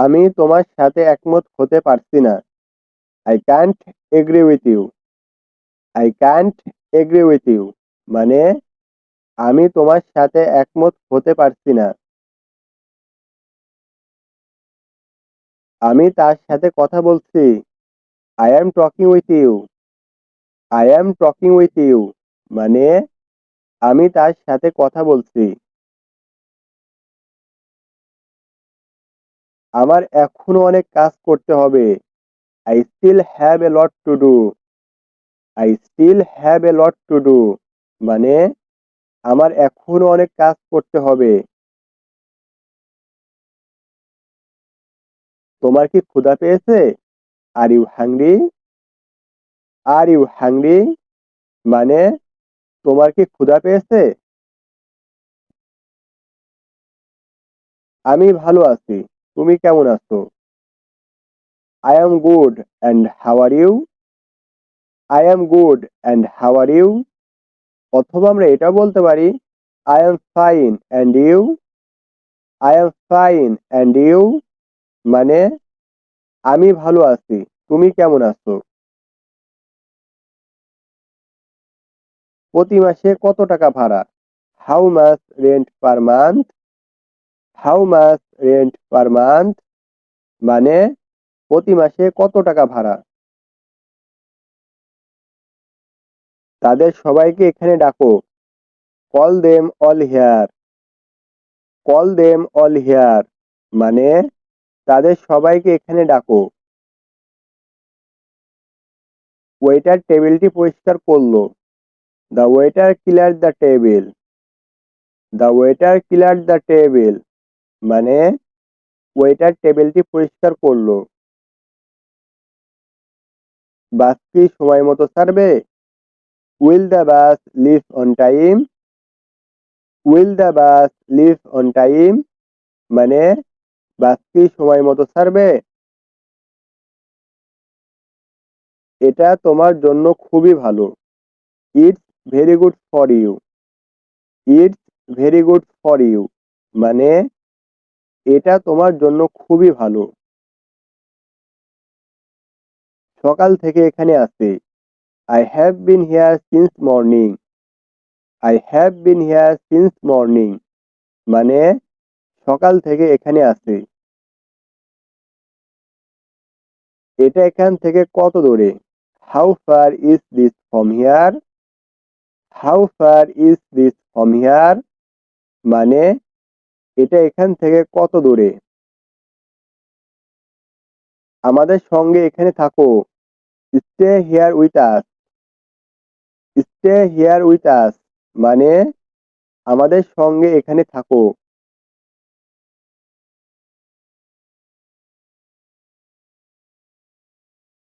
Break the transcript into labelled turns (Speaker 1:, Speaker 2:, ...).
Speaker 1: আমি তোমার সাথে একমত হতে পারছি না। I can't agree with you. I can't agree with you. মানে আমি তোমার সাথে একমত হতে পারছি না। আমি তার সাথে কথা বলছি। I am talking with you. I am talking with you. মানে আমি তার সাথে কথা বলছি। আমার এখনো অনেক কাজ করতে হবে। I still have a lot to do. I still have a lot to do. মানে আমার এখনো অনেক কাজ করতে হবে। তোমার কি ক্ষুধা পেয়েছে? Are you hungry? Are you hungry? মানে তোমার কি ক্ষুধা পেয়েছে? আমি ভালো আছি। তুমি কেমন আছো? I am good. And how are you? I am good. And how are you? অথবা আমরা এটা বলতে পারি I am fine. And you? I am fine. And you? মানে আমি ভালো আছি। তুমি কেমন আছো? প্রতি মাসে কত টাকা ভাড়া? How much rent per month? How much rent per month? মানে প্রতি মাসে কত টাকা ভাড়া? তাদের সবাইকে এখানে ডাকো। Call them all here. Call them all here. মানে তাদের সবাইকে এখানে ডাকো। ওয়েটার টেবিলটি পরিষ্কার করলো। The waiter cleared the table. The waiter cleared the table. মানে ওয়েটার টেবিলটি পরিষ্কার করলো। বাস কি সময় মতো ছাড়বে? Will the bus leave on time? Will the bus leave on time? মানে বাস কি সময় মতো ছাড়বে? এটা তোমার জন্য খুবই ভালো। It's very good for you. It's very good for you. মানে এটা তোমার জন্য খুবই ভালো। সকাল থেকে এখানে আছি। I have been here since morning. I have been here since morning. মানে সকাল থেকে এখানে আছি। এটা এখান থেকে কত দূরে? How far is this from here? How far is this from here? মানে এটা এখান থেকে কত দূরে? আমাদের সঙ্গে এখানে থাকো। Stay here with us. Stay here with us. মানে আমাদের সঙ্গে এখানে থাকো।